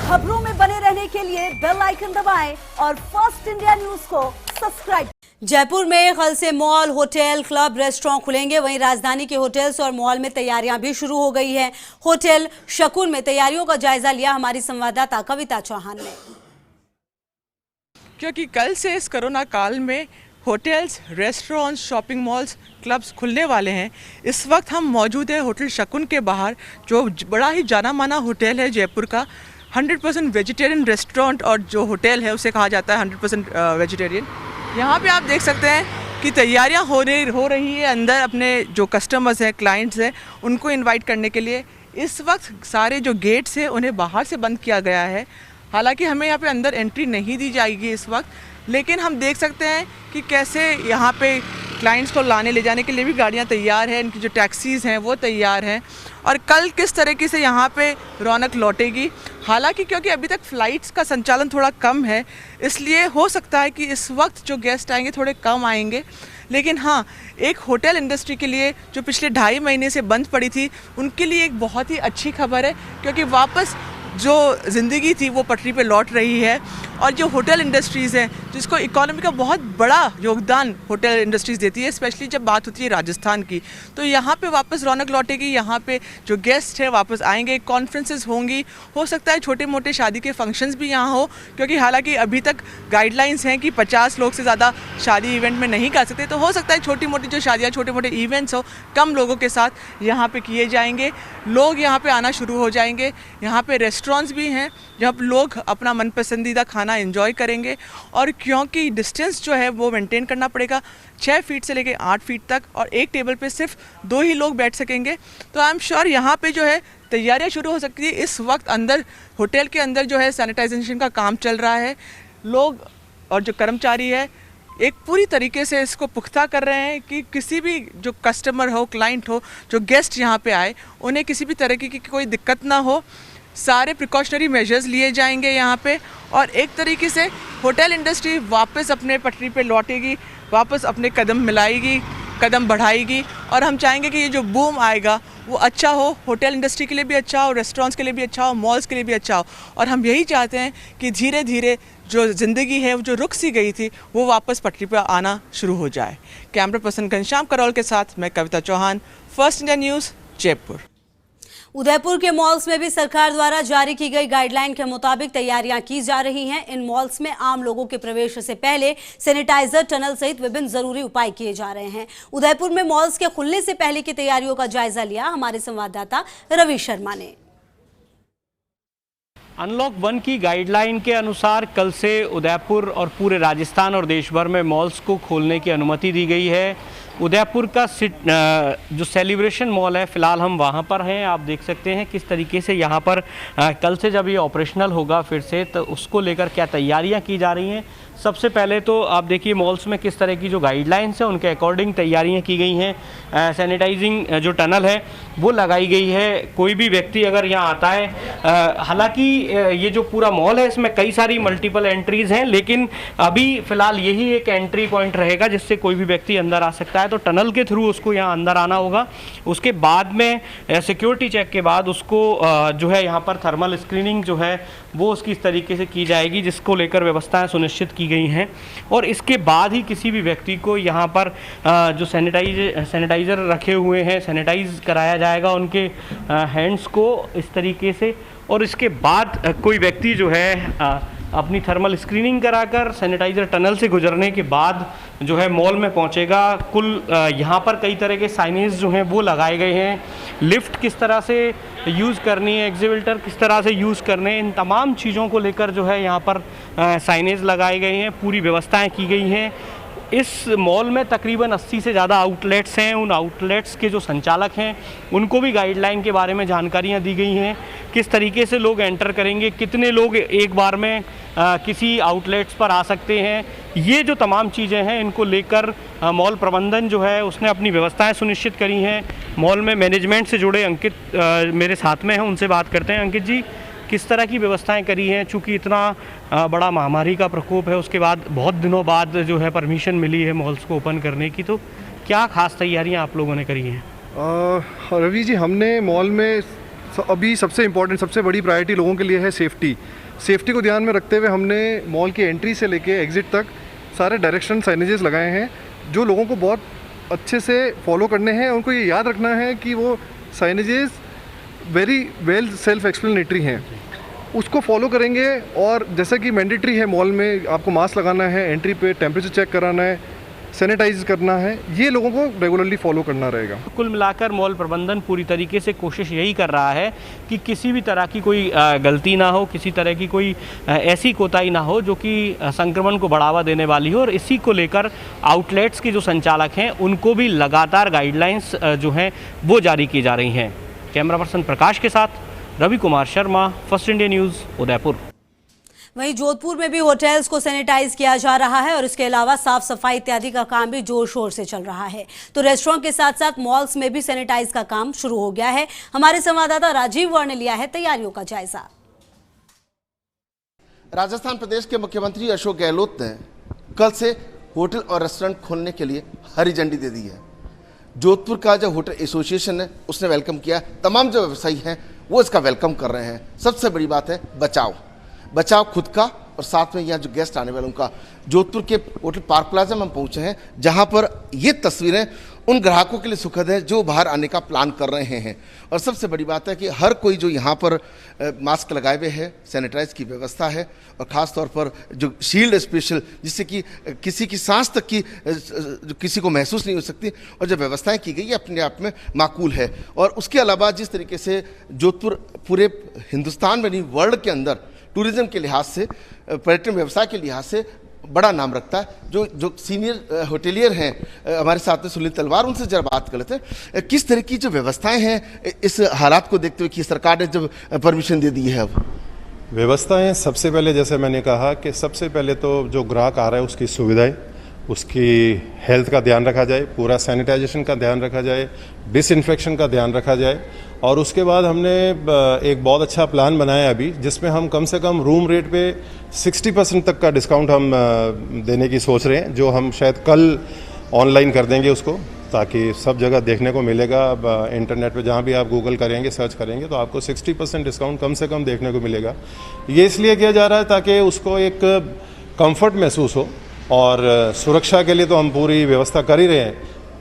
खबरों में बने रहने के लिए बेल आइकन दबाएं और फर्स्ट इंडिया न्यूज को सब्सक्राइब। जयपुर में कल से मॉल, होटल, क्लब, रेस्टोरेंट खुलेंगे। वहीं राजधानी के होटल्स और मॉल में तैयारियां भी शुरू हो गई हैं। होटल शकुन में तैयारियों का जायजा लिया हमारी संवाददाता कविता चौहान ने। क्योंकि कल से इस कोरोना काल में hotels, restaurants, shopping malls, clubs खुलने वाले हैं। इस वक्त हम मौजूद हैं होटल शकुन के बाहर, जो बड़ा ही जाना माना होटल है जयपुर का। 100% वेजिटेरियन रेस्टोरेंट और जो होटल है उसे कहा जाता है 100% वेजिटेरियन। यहाँ पे आप देख सकते हैं कि तैयारियाँ हो रही है। अंदर अपने जो कस्टमर्स हैं, क्लाइंट्स हैं, उनको इनवाइट करने के लिए इस वक्त सारे जो गेट्स हैं उन्हें बाहर से बंद किया गया है। हालांकि हमें यहाँ पे अंदर एंट्री नहीं दी जाएगी इस वक्त, लेकिन हम देख सकते हैं कि कैसे यहाँ पे क्लाइंट्स को लाने ले जाने के लिए भी गाड़ियाँ तैयार हैं। इनकी जो टैक्सीज़ हैं वो तैयार हैं। और कल किस तरीके से यहाँ पे रौनक लौटेगी, हालांकि क्योंकि अभी तक फ़्लाइट्स का संचालन थोड़ा कम है, इसलिए हो सकता है कि इस वक्त जो गेस्ट आएंगे थोड़े कम आएंगे। लेकिन हाँ, एक होटल इंडस्ट्री के लिए जो पिछले 2.5 महीने से बंद पड़ी थी, उनके लिए एक बहुत ही अच्छी खबर है, क्योंकि वापस जो ज़िंदगी थी वो पटरी पे लौट रही है। और जो होटल इंडस्ट्रीज़ हैं, जिसको इकोनॉमी का बहुत बड़ा योगदान होटल इंडस्ट्रीज़ देती है, स्पेशली जब बात होती है राजस्थान की, तो यहाँ पे वापस रौनक लौटेगी। यहाँ पे जो गेस्ट हैं वापस आएंगे, कॉन्फ्रेंसेस होंगी, हो सकता है छोटे मोटे शादी के फंक्शंस भी यहाँ हो, क्योंकि हालांकि अभी तक गाइडलाइंस हैं कि 50 लोग से ज़्यादा शादी इवेंट में नहीं कर सकते। तो हो सकता है छोटी मोटी जो शादियाँ, छोटे मोटे इवेंट्स हो, कम लोगों के साथ यहाँ पर किए जाएंगे। लोग यहाँ पर आना शुरू हो जाएंगे। यहाँ पर रेस्टोरेंट्स भी हैं जहाँ लोग अपना मनपसंदीदा खाना एंजॉय करेंगे। और क्योंकि डिस्टेंस जो है वो मेंटेन करना पड़ेगा, 6 फीट से लेके 8 फीट तक, और एक टेबल पे सिर्फ 2 ही लोग बैठ सकेंगे। तो आई एम श्योर यहाँ पे जो है तैयारियाँ शुरू हो सकती है। इस वक्त अंदर होटल के अंदर जो है सैनिटाइजेशन का काम चल रहा है। लोग और जो कर्मचारी है एक पूरी तरीके से इसको पुख्ता कर रहे हैं कि किसी भी जो कस्टमर हो, क्लाइंट हो, जो गेस्ट यहाँ पे आए, उन्हें किसी भी तरीके की कोई दिक्कत ना हो। सारे प्रिकॉशनरी मेजर्स लिए जाएंगे यहाँ पे, और एक तरीके से होटल इंडस्ट्री वापस अपने पटरी पे लौटेगी, वापस अपने कदम मिलाएगी, कदम बढ़ाएगी। और हम चाहेंगे कि ये जो बूम आएगा वो अच्छा हो, होटल इंडस्ट्री के लिए भी अच्छा हो, रेस्टोरेंट्स के लिए भी अच्छा हो, मॉल्स के लिए भी अच्छा हो। और हम यही चाहते हैं कि धीरे धीरे जो ज़िंदगी है, जो रुक सी गई थी, वो वापस पटरी पर आना शुरू हो जाए। कैमरा पर्सन घनश्याम करोल के साथ मैं Kavita Chauhan, First India News, Jaipur. Udaipur के मॉल्स में भी सरकार द्वारा जारी की गई गाइडलाइन के मुताबिक तैयारियां की जा रही हैं। इन मॉल्स में आम लोगों के प्रवेश से पहले सैनिटाइजर, टनल सहित विभिन्न जरूरी उपाय किए जा रहे हैं। उदयपुर में मॉल्स के खुलने से पहले की तैयारियों का जायजा लिया हमारे संवाददाता रवि शर्मा ने। अनलॉक 1 की गाइडलाइन के अनुसार कल से उदयपुर और पूरे राजस्थान और देश भर में मॉल्स को खोलने की अनुमति दी गई है। उदयपुर का जो सेलिब्रेशन मॉल है, फ़िलहाल हम वहाँ पर हैं। आप देख सकते हैं किस तरीके से यहाँ पर कल से जब ये ऑपरेशनल होगा फिर से, तो उसको लेकर क्या तैयारियाँ की जा रही हैं। सबसे पहले तो आप देखिए मॉल्स में किस तरह की जो गाइडलाइंस हैं उनके अकॉर्डिंग तैयारियां की गई हैं। सैनिटाइजिंग जो टनल है वो लगाई गई है। कोई भी व्यक्ति अगर यहाँ आता है, हालांकि ये जो पूरा मॉल है इसमें कई सारी मल्टीपल एंट्रीज़ हैं, लेकिन अभी फ़िलहाल यही एक एंट्री पॉइंट रहेगा जिससे कोई भी व्यक्ति अंदर आ सकता है। तो टनल के थ्रू उसको यहाँ अंदर आना होगा। उसके बाद में सिक्योरिटी चेक के बाद उसको जो है यहाँ पर थर्मल स्क्रीनिंग जो है वो उसकी इस तरीके से की जाएगी, जिसको लेकर व्यवस्थाएं सुनिश्चित की गई हैं। और इसके बाद ही किसी भी व्यक्ति को यहाँ पर जो सैनिटाइज़र रखे हुए हैं, सैनिटाइज कराया जाएगा उनके हैंड्स को इस तरीके से। और इसके बाद कोई व्यक्ति जो है अपनी थर्मल स्क्रीनिंग कराकर सैनिटाइज़र टनल से गुजरने के बाद जो है मॉल में पहुंचेगा। कुल यहाँ पर कई तरह के साइनेज जो हैं वो लगाए गए हैं। लिफ्ट किस तरह से यूज़ करनी है, एग्जीबिटर किस तरह से यूज़ करने हैं, इन तमाम चीज़ों को लेकर जो है यहाँ पर साइनेज लगाए गए हैं। पूरी व्यवस्थाएं की गई हैं। इस मॉल में तकरीबन 80 से ज़्यादा आउटलेट्स हैं। उन आउटलेट्स के जो संचालक हैं उनको भी गाइडलाइन के बारे में जानकारियाँ दी गई हैं। किस तरीके से लोग एंटर करेंगे, कितने लोग एक बार में किसी आउटलेट्स पर आ सकते हैं, ये जो तमाम चीज़ें हैं इनको लेकर मॉल प्रबंधन जो है उसने अपनी व्यवस्थाएं सुनिश्चित करी हैं। मॉल में मैनेजमेंट से जुड़े अंकित मेरे साथ में हैं, उनसे बात करते हैं। अंकित जी, किस तरह की व्यवस्थाएं करी हैं? चूँकि इतना बड़ा महामारी का प्रकोप है, उसके बाद बहुत दिनों बाद जो है परमिशन मिली है मॉल्स को ओपन करने की, तो क्या खास तैयारियां आप लोगों ने करी हैं? रवि जी, हमने मॉल में अभी सबसे इम्पोर्टेंट, सबसे बड़ी प्रायोरिटी लोगों के लिए है सेफ्टी को ध्यान में रखते हुए हमने मॉल की एंट्री से लेके एग्ज़िट तक सारे डायरेक्शन साइनेजेस लगाए हैं जो लोगों को बहुत अच्छे से फॉलो करने हैं। उनको ये याद रखना है कि वो signages very well self explanatory हैं, उसको फॉलो करेंगे। और जैसा कि मैंडेटरी है मॉल में आपको मास्क लगाना है, एंट्री पे टेम्परेचर चेक कराना है, सैनिटाइज करना है, ये लोगों को रेगुलरली फॉलो करना रहेगा। कुल मिलाकर मॉल प्रबंधन पूरी तरीके से कोशिश यही कर रहा है कि किसी भी तरह की कोई गलती ना हो, किसी तरह की कोई ऐसी कोताही ना हो जो कि संक्रमण को बढ़ावा देने वाली हो। और इसी को लेकर आउटलेट्स के जो संचालक हैं उनको भी लगातार गाइडलाइंस जो हैं वो जारी की जा रही हैं। कैमरा पर्सन प्रकाश के साथ Ravi Kumar Sharma, first India news, Udaipur. वहीं जोधपुर में भी होटल्स को सैनिटाइज किया जा रहा है और इसके अलावा साफ सफाई इत्यादि का काम भी जोर शोर से चल रहा है। तो रेस्टोरेंट के साथ साथ मॉल्स में भी सैनिटाइज का काम शुरू हो गया है। हमारे संवाददाता राजीव वर्ण ने लिया है तैयारियों का जायजा। राजस्थान प्रदेश के मुख्यमंत्री अशोक गहलोत ने कल से होटल और रेस्टोरेंट खोलने के लिए हरी झंडी दे दी है। जोधपुर का जो होटल एसोसिएशन है उसने वेलकम किया, तमाम जो व्यवसायी हैं वो इसका वेलकम कर रहे हैं। सबसे बड़ी बात है बचाव खुद का और साथ में यहाँ जो गेस्ट आने वाले उनका। जोधपुर के होटल पार्क प्लाजा में हम पहुँचे हैं जहाँ पर ये तस्वीरें उन ग्राहकों के लिए सुखद है जो बाहर आने का प्लान कर रहे हैं। और सबसे बड़ी बात है कि हर कोई जो यहाँ पर मास्क लगाए हुए है, सैनिटाइज की व्यवस्था है और ख़ास तौर पर जो शील्ड स्पेशल जिससे कि किसी की सांस तक की किसी को महसूस नहीं हो सकती और जो व्यवस्थाएं की गई है अपने आप में माकूल है। और उसके अलावा जिस तरीके से जोधपुर पूरे हिंदुस्तान में नहीं वर्ल्ड के अंदर टूरिज्म के लिहाज से, पर्यटन व्यवसाय के लिहाज से बड़ा नाम रखता है। जो सीनियर होटेलियर हैं हमारे साथ में सुनील तलवार, उनसे जरा बात कर लेते हैं किस तरह की जो व्यवस्थाएं हैं इस हालात को देखते हुए कि सरकार ने जब परमिशन दे दी है। अब व्यवस्थाएं सबसे पहले, जैसे मैंने कहा कि सबसे पहले तो जो ग्राहक आ रहा है उसकी सुविधाएं, उसकी हेल्थ का ध्यान रखा जाए, पूरा सैनिटाइजेशन का ध्यान रखा जाए, डिसइंफेक्शन का ध्यान रखा जाए। और उसके बाद हमने एक बहुत अच्छा प्लान बनाया अभी जिसमें हम कम से कम रूम रेट पे 60% तक का डिस्काउंट हम देने की सोच रहे हैं, जो हम शायद कल ऑनलाइन कर देंगे उसको, ताकि सब जगह देखने को मिलेगा। इंटरनेट पे जहाँ भी आप गूगल करेंगे, सर्च करेंगे तो आपको 60% डिस्काउंट कम से कम देखने को मिलेगा। ये इसलिए किया जा रहा है ताकि उसको एक कंफर्ट महसूस हो और सुरक्षा के लिए तो हम पूरी व्यवस्था कर ही रहे हैं,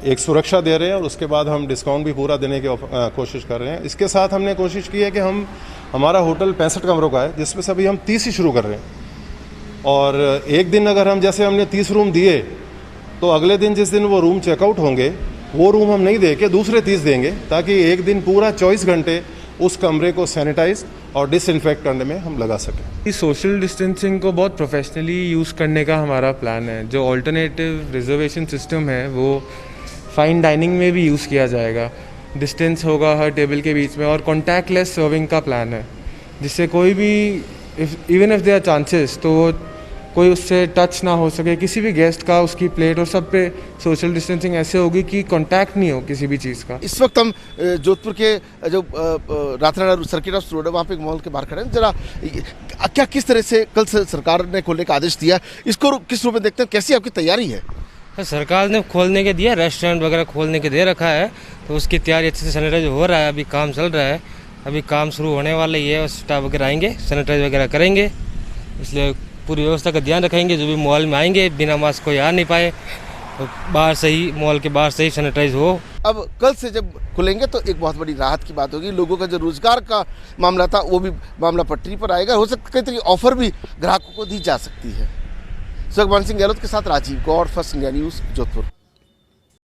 एक सुरक्षा दे रहे हैं और उसके बाद हम डिस्काउंट भी पूरा देने की कोशिश कर रहे हैं। इसके साथ हमने कोशिश की है कि हमारा होटल 65 कमरों का है जिसमें से अभी हम 30 ही शुरू कर रहे हैं। और एक दिन अगर हमने 30 रूम दिए तो अगले दिन जिस दिन वो रूम चेकआउट होंगे वो रूम हम नहीं दे के दूसरे 30 देंगे, ताकि एक दिन पूरा 24 घंटे उस कमरे को सैनिटाइज और डिसइंफेक्ट करने में हम लगा सकें। सोशल डिस्टेंसिंग को बहुत प्रोफेशनली यूज़ करने का हमारा प्लान है। जो ऑल्टरनेटिव रिजर्वेशन सिस्टम है वो फाइन डाइनिंग में भी यूज़ किया जाएगा। डिस्टेंस होगा हर टेबल के बीच में और कॉन्टैक्टलेस सर्विंग का प्लान है, जिससे कोई भी इवन इफ़ देयर चांसेस तो कोई उससे टच ना हो सके किसी भी गेस्ट का, उसकी प्लेट और सब पे सोशल डिस्टेंसिंग ऐसे होगी कि कांटेक्ट नहीं हो किसी भी चीज़ का। इस वक्त हम जोधपुर के जो रातनाडा सर्किट हाउस रोड है वहाँ पे एक मॉल के बाहर खड़े हैं। जरा क्या किस तरह से कल से सरकार ने खोलने का आदेश दिया, इसको किस रूप में देखते हैं, कैसी आपकी तैयारी है? सरकार ने खोलने के दिया, रेस्टोरेंट वगैरह खोलने के दे रखा है, तो उसकी तैयारी अच्छे से सैनिटाइज हो रहा है। अभी काम चल रहा है, अभी काम शुरू होने वाला ही है और स्टाफ वगैरह आएंगे, सैनिटाइज वगैरह करेंगे। इसलिए पूरी व्यवस्था का ध्यान रखेंगे। जो भी मॉल में आएंगे बिना मास्क कोई आ नहीं पाए, तो बाहर से ही मॉल के बाहर से ही सैनिटाइज हो। अब कल से जब खुलेंगे तो एक बहुत बड़ी राहत की बात होगी। लोगों का जो रोजगार का मामला था वो भी मामला पटरी पर आएगा। हो सकता है कई तरह की ऑफर भी ग्राहकों को दी जा सकती है। सुखमान सिंह गहलोत के साथ Rajiv Gaur, first India news, Jodhpur.